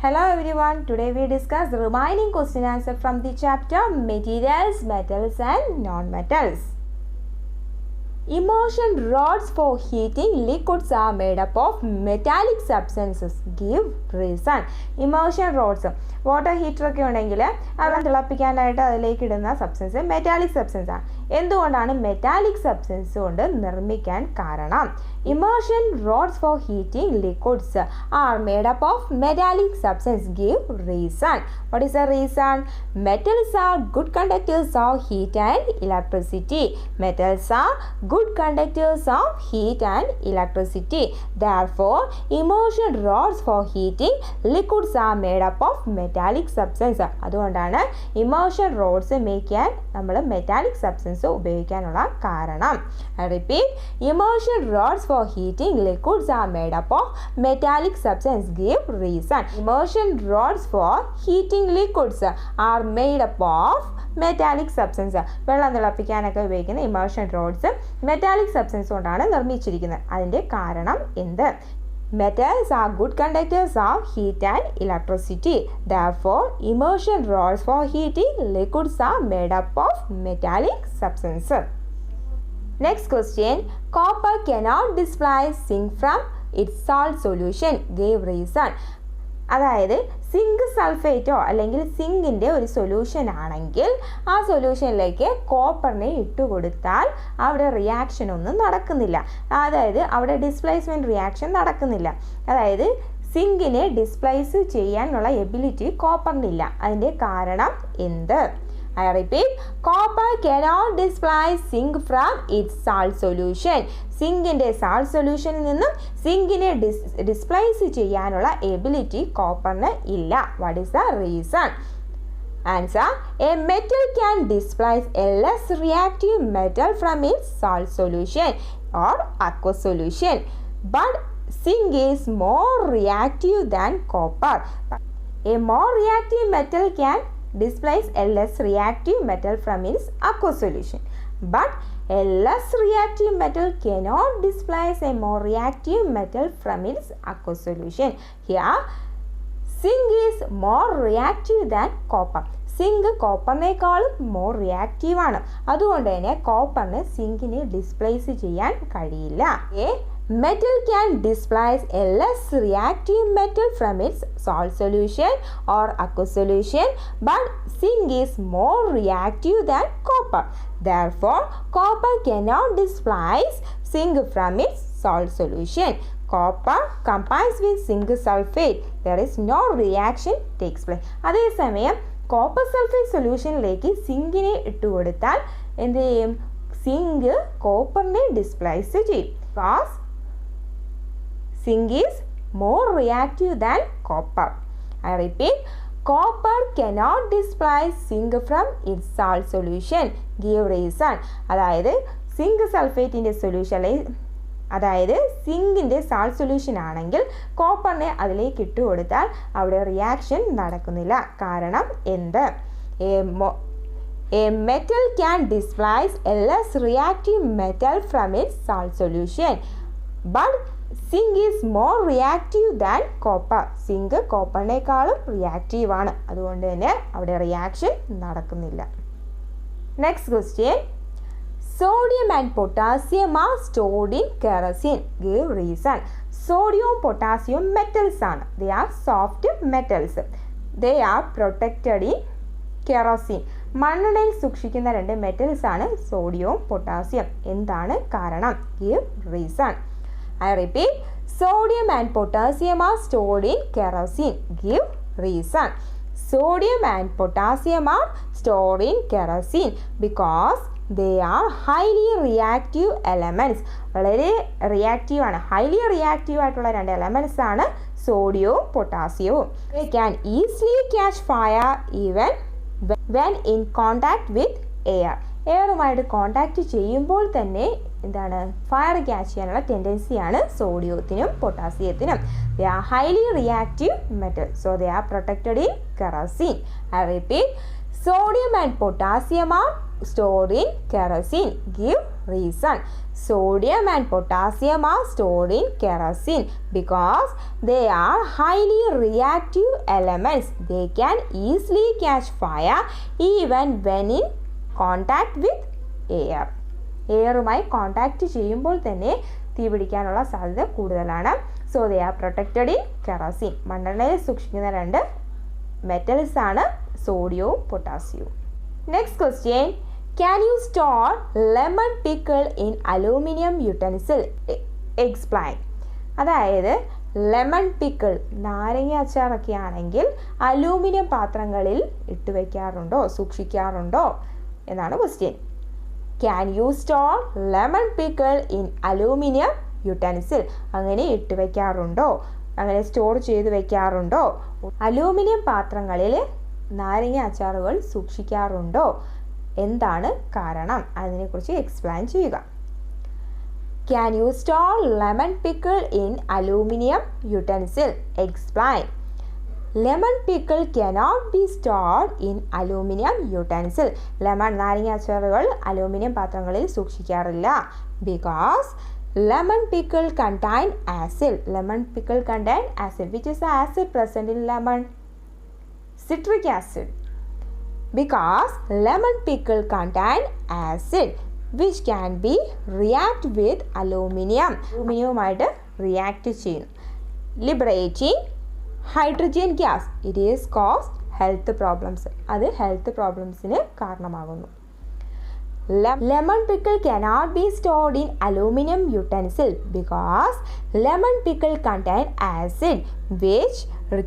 Hello everyone, today we discuss the remaining question answer from the chapter Materials, Metals and Non-Metals. Immersion rods for heating liquids are made up of metallic substances. Give reason. Immersion rods, water heater ഒക്കെ ഉണ്ടെങ്കിൽ അത് തിളപ്പിക്കാനായിട്ട് അതിലേക്ക് ഇടുന്ന substance metallic substance ആണ്. എന്തുകൊണ്ടാണ് metallic substance കൊണ്ട് നിർമ്മിക്കാൻ കാരണം? Immersion rods for heating liquids are made up of metallic substance. Give reason. What is the reason? Metals are good conductors of heat and electricity. Metals are good conductors of heat and electricity. Therefore, immersion rods for heating liquids are made up of metallic substance. അതുകൊണ്ടാണ് immersion rods make ചെയ്യാൻ നമ്മൾ metallic substance ഉപയോഗിക്കാനുള്ള കാരണം. I repeat, immersion rods for heating liquids are made up of metallic substance. Give reason. Immersion rods for heating liquids are made up of metallic substance. വെള്ളം തിളപ്പിക്കാനൊക്കെ ഉപയോഗിക്കുന്ന immersion roads metallic substance കൊണ്ടാണ് നിർമ്മിച്ചിരിക്കുന്നത്. അതിൻ്റെ കാരണം എന്ത്? Metals are good conductors of heat and electricity. Therefore, immersion rods for heating liquids are made up of metallic substance. Next question. Copper cannot displace zinc from its salt solution. Give reason. അതായത് zinc സൾഫേറ്റോ അല്ലെങ്കിൽ സിങ്കിൻ്റെ ഒരു solution ആണെങ്കിൽ ആ സൊല്യൂഷനിലേക്ക് കോപ്പറിനെ ഇട്ട് കൊടുത്താൽ അവിടെ reaction ഒന്നും നടക്കുന്നില്ല. അതായത് അവിടെ ഡിസ്പ്ലേസ്മെൻറ്റ് റിയാക്ഷൻ നടക്കുന്നില്ല. അതായത് സിങ്കിനെ ഡിസ്പ്ലേസ് ചെയ്യാനുള്ള എബിലിറ്റി കോപ്പറിനില്ല. അതിൻ്റെ കാരണം എന്ത്? I repeat, copper cannot displace zinc from its salt solution. സിങ്കിൻ്റെ സാൾട്ട് സൊല്യൂഷനിൽ നിന്നും സിങ്കിനെ ഡിസ്പ്ലേസ് ചെയ്യാനുള്ള എബിലിറ്റി കോപ്പറിന് ഇല്ല. What is the reason? Answer. A metal can displace a less reactive metal from its salt solution or aqueous solution. But zinc is more reactive than copper. A more reactive metal can displace a less reactive metal from its aqueous solution. But a less reactive metal cannot displace a more reactive metal from its aqueous solution. Here, zinc is more reactive than copper. Zinc കോപ്പറിനേക്കാളും more reactive ആണ്. അതുകൊണ്ട് തന്നെ കോപ്പറിന് സിങ്കിനെ displace ചെയ്യാൻ കഴിയില്ല. Metal can displace a less reactive metal from its salt solution or aqueous solution, but zinc is more reactive than copper. Therefore, copper cannot displace zinc from its salt solution. Copper combines with zinc sulfate. There is no reaction takes place. അതേസമയം copper sulphate സൊല്യൂഷനിലേക്ക് സിങ്കിനെ ഇട്ട് കൊടുത്താൽ എന്ത് ചെയ്യും? Zinc കോപ്പറിനെ displace ചെയ്യും. Because zinc is more reactive than copper. I repeat, copper cannot displace zinc from its salt solution. Give reason. അതായത് zinc സൾഫേറ്റിൻ്റെ സൊല്യൂഷനിൽ അതായത് സിങ്കിൻ്റെ salt solution ആണെങ്കിൽ കോപ്പറിനെ അതിലേക്ക് ഇട്ട് കൊടുത്താൽ അവിടെ റിയാക്ഷൻ നടക്കുന്നില്ല. കാരണം എന്ത്? A metal can displace a less reactive metal from its salt solution. But zinc is more reactive than copper. Zinc കോപ്പറിനേക്കാളും റിയാക്റ്റീവ് ആണ്. അതുകൊണ്ട് തന്നെ അവിടെ റിയാക്ഷൻ നടക്കുന്നില്ല. Next question. Sodium and potassium are stored in kerosene. Give reason. Sodium, potassium metals ആണ്. They are soft metals. They are protected in kerosene. മണ്ണെണ്ണയിൽ സൂക്ഷിക്കുന്ന രണ്ട് metals ആണ് സോഡിയവും പൊട്ടാസ്യം. എന്താണ് കാരണം? Give reason. I repeat, sodium and potassium are stored in kerosene. Give reason. Sodium and potassium are stored in kerosene because they are highly reactive elements. വളരെ reactive ആണ്. Highly reactive ആയിട്ടുള്ള രണ്ട് elements ആണ് സോഡിയവും പൊട്ടാസ്യവും. They can easily catch fire even when in contact with air. എയറുമായിട്ട് contact ചെയ്യുമ്പോൾ തന്നെ എന്താണ്? ഫയർ ക്യാച്ച് ചെയ്യാനുള്ള ടെൻഡൻസിയാണ് സോഡിയത്തിനും പൊട്ടാസ്യത്തിനും. They are highly reactive metal, so they are protected in kerosene. I repeat, Sodium and potassium are stored in kerosene. Give reason. Sodium and potassium are stored in kerosene because they are highly reactive elements. They can easily catch fire even when in contact with air. എയറുമായി contact ചെയ്യുമ്പോൾ തന്നെ തീ പിടിക്കാനുള്ള സാധ്യത കൂടുതലാണ്. So they are protected in kerosene. മണ്ണെണ്ണയിൽ സൂക്ഷിക്കുന്ന രണ്ട് മെറ്റൽസ് ആണ് സോഡിയവും പൊട്ടാസ്യവും. Next question, can you store lemon pickle in aluminium യുട്ടൻസിൽ? എക്സ്പ്ലെയിൻ. അതായത് ലെമൺ പിക്കിൾ, നാരങ്ങ അച്ചാറൊക്കെ ആണെങ്കിൽ അലൂമിനിയം പാത്രങ്ങളിൽ ഇട്ട് വയ്ക്കാറുണ്ടോ, സൂക്ഷിക്കാറുണ്ടോ എന്നാണ് question. Can you store lemon pickle in aluminium യുട്ടൻസിൽ? അങ്ങനെ ഇട്ട് വയ്ക്കാറുണ്ടോ, അങ്ങനെ സ്റ്റോർ ചെയ്ത് വയ്ക്കാറുണ്ടോ? അലൂമിനിയം പാത്രങ്ങളിൽ നാരങ്ങ അച്ചാറുകൾ സൂക്ഷിക്കാറുണ്ടോ? എന്താണ് കാരണം? അതിനെക്കുറിച്ച് എക്സ്പ്ലെയിൻ ചെയ്യുക. Can you store lemon pickle in aluminium യുട്ടൻസിൽ? Explain. Lemon pickle cannot be stored in aluminum utensil. Lemon നാരങ്ങ അച്ചാറുകൾ അലൂമിനിയം പാത്രങ്ങളിൽ സൂക്ഷിക്കാറില്ല. Because lemon pickle contain acid. Lemon pickle contain acid. Which is the acid present in lemon? Citric acid. Because lemon pickle contain acid which can be react with aluminium. അലൂമിനിയവുമായിട്ട് react ചെയ്യുന്നു. Liberating hydrogen gas. It is caused health problems. അത് health പ്രോബ്ലംസിന് കാരണമാകുന്നു. Lemon pickle cannot be stored in aluminum utensil because lemon pickle contain acid which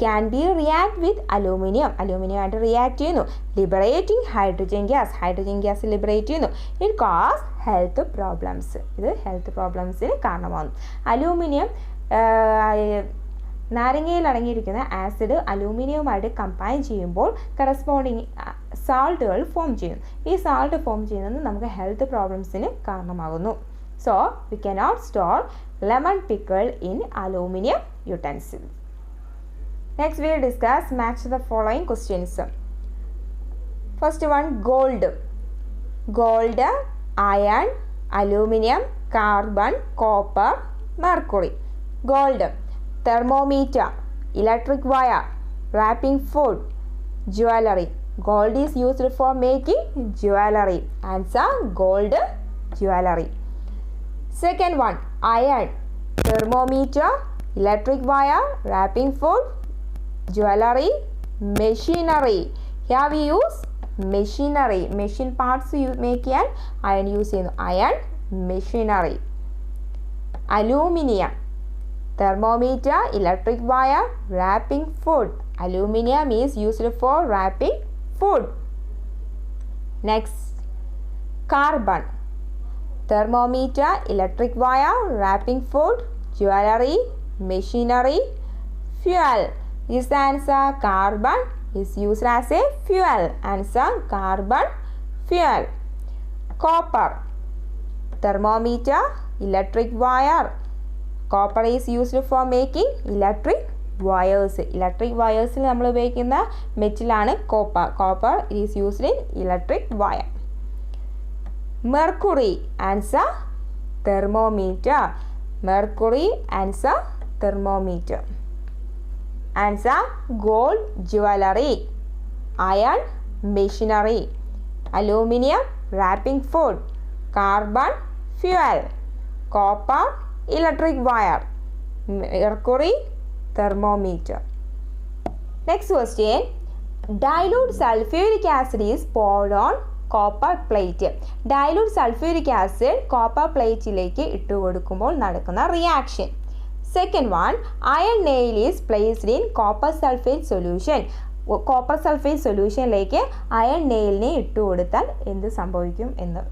can be react with aluminium. Aluminium ആയിട്ട് react ചെയ്യുന്നു. Liberating hydrogen gas. Hydrogen gas liberate ചെയ്യുന്നു. It cause health problems. ഇത് health പ്രോബ്ലംസിന് കാരണമാകുന്നു. Aluminium നാരങ്ങയിൽ അടങ്ങിയിരിക്കുന്ന acid അലൂമിനിയവുമായിട്ട് combine ചെയ്യുമ്പോൾ കറസ്പോണ്ടിങ് സാൾട്ടുകൾ ഫോം ചെയ്യും. ഈ സാൾട്ട് ഫോം ചെയ്യുന്നത് നമുക്ക് ഹെൽത്ത് പ്രോബ്ലംസിന് കാരണമാകുന്നു. So we cannot store lemon pickle in aluminium യുട്ടൻസിൽ. Next we discuss match the following questions. First one, gold. Gold, iron, aluminium, carbon, copper, mercury. Gold, thermometer, electric wire, wrapping food, jewelry. Gold is used for making jewelry. Answer, gold jewelry. Second one, iron, thermometer, electric wire, wrapping food, jewelry, machinery. Here we use machinery. Machine parts you make an iron use in iron machinery. Aluminium, thermometer, electric wire, wrapping food. Aluminium is used for wrapping food. Next, carbon, thermometer, electric wire, wrapping food, jewelry, machinery, fuel. This answer, carbon is used as a fuel. Answer, carbon, fuel. Copper, thermometer, electric wire. Copper is used for making electric wires. Electric wires നമ്മൾ ഉപയോഗിക്കുന്ന മെറ്റലാണ് copper. Copper is used in electric wire. Mercury, answer, thermometer. Mercury, answer, thermometer. Answer, gold jewelry. Iron machinery. Aluminium wrapping food. Carbon fuel. Copper electric wire. Mercury thermometer. Next question, dilute sulfuric acid is poured on copper plate. Dilute sulfuric acid copper പ്ലേറ്റിലേക്ക് ഇട്ട് കൊടുക്കുമ്പോൾ നടക്കുന്ന reaction. Second one, iron nail is placed in copper sulfate solution. Copper sulphate സൊല്യൂഷനിലേക്ക് iron നെയിലിനെ ഇട്ട് കൊടുത്താൽ എന്ത് സംഭവിക്കും എന്ന്.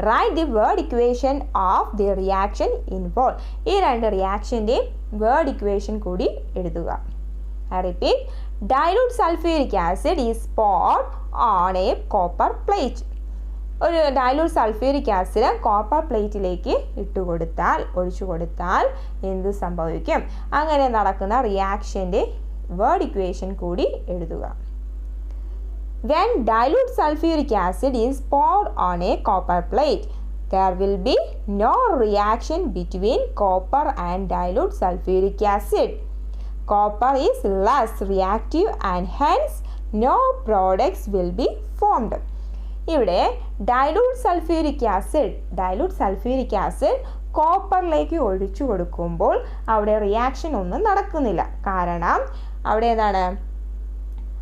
Write the word equation of the reaction involved. ഈ രണ്ട് റിയാക്ഷൻ്റെയും വേർഡ് ഇക്വേഷൻ കൂടി എഴുതുക. I repeat, dilute sulfuric acid is poured on a copper plate. ഒരു ഡൈലൂട്ട് സൾഫ്യൂരിക് ആസിഡ് കോപ്പർ പ്ലേറ്റിലേക്ക് ഒഴിച്ചു കൊടുത്താൽ എന്ത് സംഭവിക്കും? അങ്ങനെ നടക്കുന്ന റിയാക്ഷൻ്റെ വേർഡ് ഇക്വേഷൻ കൂടി എഴുതുക. When dilute sulfuric acid is poured on a copper plate, there will be no reaction between copper and dilute sulfuric acid. Copper is less reactive and hence no products will be formed. ഇവിടെ dilute sulphuric acid കോപ്പറിലേക്ക് ഒഴിച്ചു കൊടുക്കുമ്പോൾ അവിടെ reaction ഒന്നും നടക്കുന്നില്ല. കാരണം അവിടെ എന്താണ്,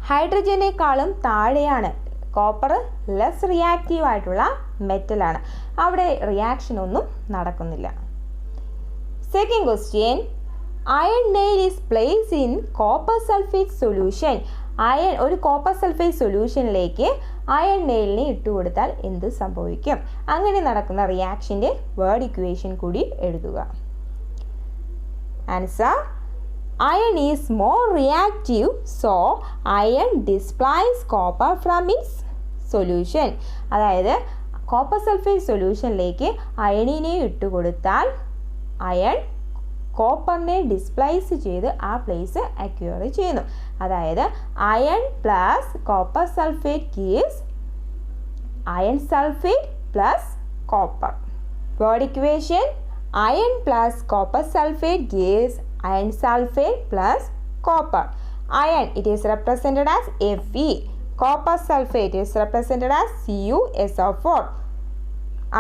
ഹൈഡ്രജനേക്കാളും താഴെയാണ്. കോപ്പർ ലെസ് റിയാക്റ്റീവ് ആയിട്ടുള്ള മെറ്റലാണ്. അവിടെ റിയാക്ഷൻ ഒന്നും നടക്കുന്നില്ല. Second question, iron nail is place in copper sulphate solution. ഒരു കോപ്പർ സൾഫേറ്റ് സൊല്യൂഷനിലേക്ക് അയൺ നെയിലിനെ ഇട്ടുകൊടുത്താൽ എന്ത് സംഭവിക്കും? അങ്ങനെ നടക്കുന്ന റിയാക്ഷൻ്റെ വേർഡ് ഇക്വേഷൻ കൂടി എഴുതുക. Answer, iron is more reactive, so iron displays copper from its solution. അതായത് കോപ്പർ സൾഫേറ്റ് സൊല്യൂഷനിലേക്ക് അയണിനെ ഇട്ടുകൊടുത്താൽ അയൺ കോപ്പറിനെ ഡിസ്പ്ലേസ് ചെയ്ത് ആ പ്ലേസ് അക്വയർ ചെയ്യുന്നു. അതായത് iron plus copper sulphate gives iron sulphate plus copper. Word equation, iron plus copper sulphate gives iron sulfate plus copper. Iron, it is represented as Fe. Copper sulfate is represented as CuSO4.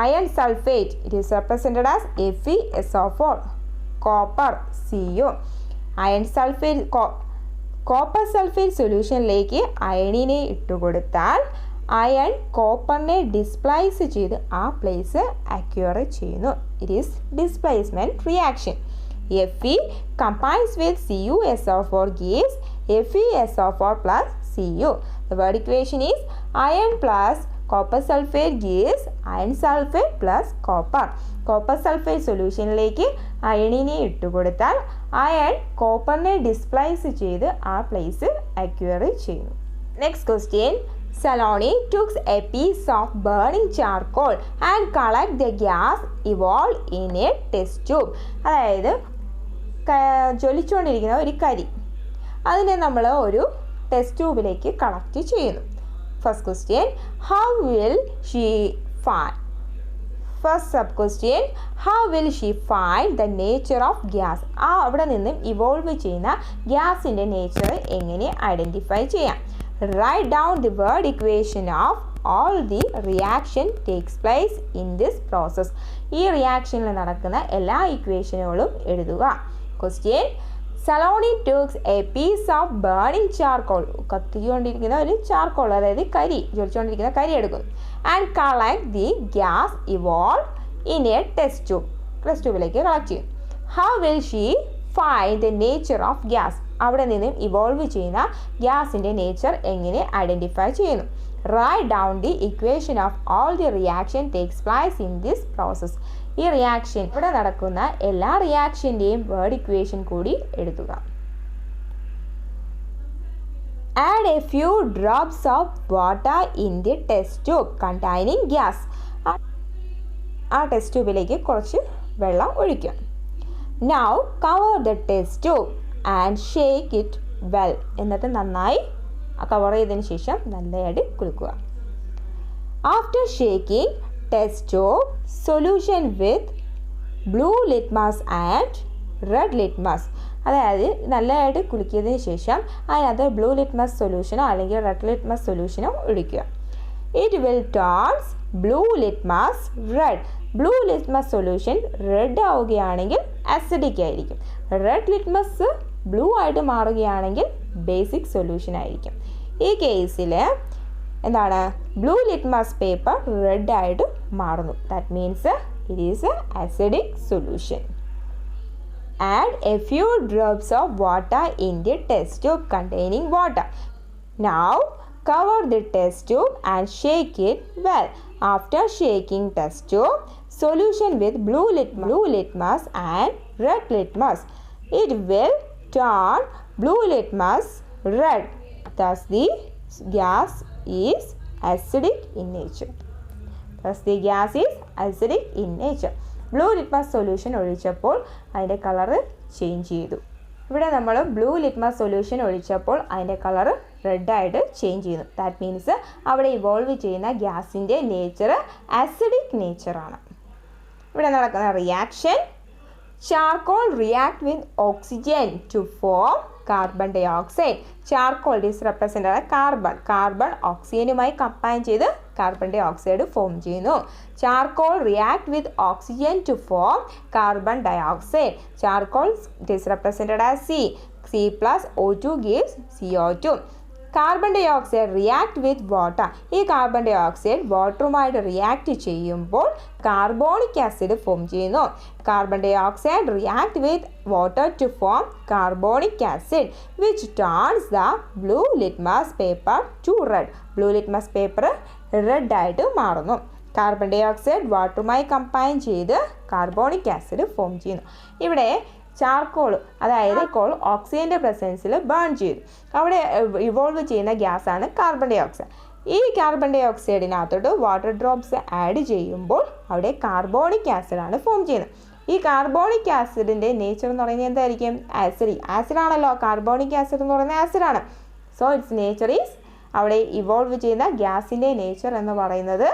Iron sulfate, it is represented as FeSO4. Copper, Cu. Iron sulfate, copper sulfate സൊല്യൂഷനിലേക്ക് അയണിനെ ഇട്ടുകൊടുത്താൽ iron കോപ്പറിനെ displace ചെയ്ത് ആ place acquire ചെയ്യുന്നു. It is displacement reaction. Fe combines with CuSO4 gives FeSO4 plus Cu. The word equation is iron plus copper sulfate gives iron sulfate plus copper. Copper sulfate സൊല്യൂഷനിലേക്ക് അയണിനെ ഇട്ടുകൊടുത്താൽ iron കോപ്പറിനെ displace ചെയ്ത് ആ place acquire ചെയ്യുന്നു. Next question, Saloni took a piece of burning charcoal and collected the gas evolved in a test tube. അതായത് ജ്വലിച്ചുകൊണ്ടിരിക്കുന്ന ഒരു കരി, അതിനെ നമ്മൾ ഒരു ടെസ്റ്റ് ട്യൂബിലേക്ക് കളക്ട് ചെയ്യുന്നു. First question, how will she find first sub question, how will she find the nature of gas. അവിടെ നിന്നും ഇവോൾവ് ചെയ്യുന്ന ഗ്യാസിൻ്റെ നേച്ചർ എങ്ങനെ ഐഡൻറ്റിഫൈ ചെയ്യാം? Write down the word equation of all the reaction takes place in this process. ഈ റിയാക്ഷനിൽ നടക്കുന്ന എല്ലാ ഇക്വേഷനുകളും എഴുതുക. Question, Saloni took a piece of burning charcoal. കത്തിക്കൊണ്ടിരിക്കുന്ന ഒരു ചാർക്കോൾ, അതായത് കരി, ജ്വലിച്ചുകൊണ്ടിരിക്കുന്ന കരി എടുക്കുന്നു. And collect the gas evolved in a test tube. Test ട്യൂബിലേക്ക് കളക്ട് ചെയ്യും. How will she find the nature of gas? അവിടെ നിന്നും ഇവോൾവ് ചെയ്യുന്ന ഗ്യാസിൻ്റെ നേച്ചർ എങ്ങനെ ഐഡൻറ്റിഫൈ ചെയ്യുന്നു? Write down the equation of all the reaction takes place in this process. ഈ reaction, ഇവിടെ നടക്കുന്ന എല്ലാ റിയാക്ഷൻ്റെയും വേർഡ് ഇക്വേഷൻ കൂടി എഴുതുക. Add a few drops of water in the test tube containing gas. ആ ടെസ്റ്റ് ട്യൂബിലേക്ക് കുറച്ച് വെള്ളം ഒഴിക്കുക. Now cover the test tube and shake it well. എന്നിട്ട് നന്നായി കവർ ചെയ്തതിന് ശേഷം നല്ലതായിട്ട് കുലുക്കുക. After shaking test tube solution with blue litmus and red litmus. അതായത് നല്ലതായിട്ട് കുലുക്കിയതിന് ശേഷം അതിനകത്ത് ബ്ലൂ ലിറ്റ്മസ് സൊല്യൂഷനോ അല്ലെങ്കിൽ റെഡ് ലിറ്റ്മസ് സൊല്യൂഷനോ ഒഴിക്കുക. It will turn blue litmus red. Blue litmus solution red ആവുകയാണെങ്കിൽ അസിഡിക് ആയിരിക്കും. റെഡ് ലിറ്റ്മസ് ബ്ലൂ ആയിട്ട് മാറുകയാണെങ്കിൽ ബേസിക് സൊല്യൂഷൻ ആയിരിക്കും. ഈ കേസിൽ എന്താണ്, ബ്ലൂ ലിറ്റ്മസ് പേപ്പർ റെഡ് ആയിട്ട് മാറുന്നു. That means it is A acidic solution. Add a few drops of water in the test tube containing water. Now cover the test tube and shake it well. After shaking test tube solution with blue litmus and red litmus, it will turn blue litmus red. Thus the gas is acidic in nature. Blue litmus solution ഒഴിച്ചപ്പോൾ അതിൻ്റെ colour change ചെയ്തു. ഇവിടെ നമ്മൾ blue litmus solution ഒഴിച്ചപ്പോൾ അതിൻ്റെ colour റെഡായിട്ട് change ചെയ്യുന്നു. That means അവിടെ ഇവോൾവ് ചെയ്യുന്ന ഗ്യാസിൻ്റെ നേച്ചർ ആസിഡിക് നേച്ചറാണ്. ഇവിടെ നടക്കുന്ന reaction, charcoal react with oxygen to form carbon dioxide. Charcoal is represent ആണ് കാർബൺ ഓക്സിജനുമായി കമ്പൈൻ ചെയ്ത് കാർബൺ ഡൈ ഓക്സൈഡ് ഫോം ചെയ്യുന്നു. Charcoal react with oxygen to form carbon dioxide. Charcoal is represented as C plus O2 gives CO2. Carbon dioxide react with water. ഈ carbon dye oxide വാട്ടറുമായിട്ട് react ചെയ്യുമ്പോൾ carbonic acid form ചെയ്യുന്നു. Carbon dioxide react with water to form carbonic acid which turns the blue litmus paper to red. Blue litmus paper red ആയിട്ട് മാറുന്നു. Carbon dioxide വാട്ടറുമായി combine ചെയ്ത് carbonic acid form ചെയ്യുന്നു. ഇവിടെ charcoal അതായത് ഓക്സിജൻ്റെ പ്രസൻസിൽ burn ചെയ്തു. അവിടെ ഇവോൾവ് ചെയ്യുന്ന ഗ്യാസാണ് കാർബൺ ഡൈ ഓക്സൈഡ്. ഈ കാർബൺ ഡൈ ഓക്സൈഡിനകത്തോട്ട് വാട്ടർ ഡ്രോപ്സ് ആഡ് ചെയ്യുമ്പോൾ അവിടെ കാർബോണിക് ആസിഡാണ് ഫോം ചെയ്യുന്നത്. ഈ കാർബോണിക് ആസിഡിൻ്റെ നേച്ചർ എന്ന് പറയുന്നത് എന്തായിരിക്കും? ആസിഡാണല്ലോ. കാർബോണിക് ആസിഡ് എന്ന് പറയുന്നത് ആസിഡാണ്. സോ ഇറ്റ്സ് നേച്ചർ ഈസ്, അവിടെ ഇവോൾവ് ചെയ്യുന്ന ഗ്യാസിൻ്റെ നേച്ചർ എന്ന് പറയുന്നത്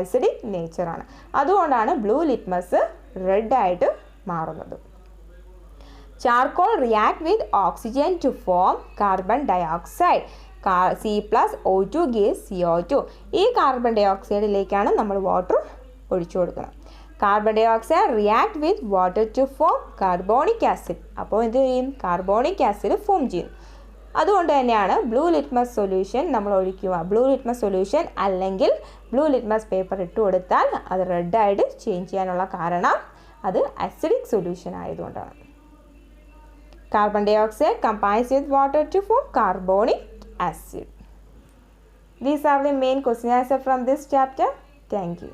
ആസിഡിക് നേച്ചറാണ്. അതുകൊണ്ടാണ് ബ്ലൂ ലിറ്റ്മസ് റെഡായിട്ട് മാറുന്നത്. Charcoal react with oxygen to form carbon dioxide. C plus O2 gives CO2. ഈ കാർബൺ ഡൈ ഓക്സൈഡിലേക്കാണ് നമ്മൾ വാട്ടർ ഒഴിച്ചു കൊടുക്കുന്നത്. Carbon dioxide react with water to form carbonic acid. അപ്പോൾ എന്ത് ചെയ്യും? കാർബോണിക് ആസിഡ് ഫോം ചെയ്യും. അതുകൊണ്ട് തന്നെയാണ് ബ്ലൂ ലിറ്റ്മസ് സൊല്യൂഷൻ നമ്മൾ ഒഴിക്കുക. ബ്ലൂ ലിറ്റ്മസ് സൊല്യൂഷൻ അല്ലെങ്കിൽ ബ്ലൂ ലിറ്റ്മസ് പേപ്പർ ഇട്ട് കൊടുത്താൽ അത് റെഡായിട്ട് ചേഞ്ച് ചെയ്യാനുള്ള കാരണം അത് അസിഡിക് സൊല്യൂഷൻ ആയതുകൊണ്ടാണ്. Carbon dioxide combines with water to form carbonic acid. These are the main question answers from this chapter. Thank you.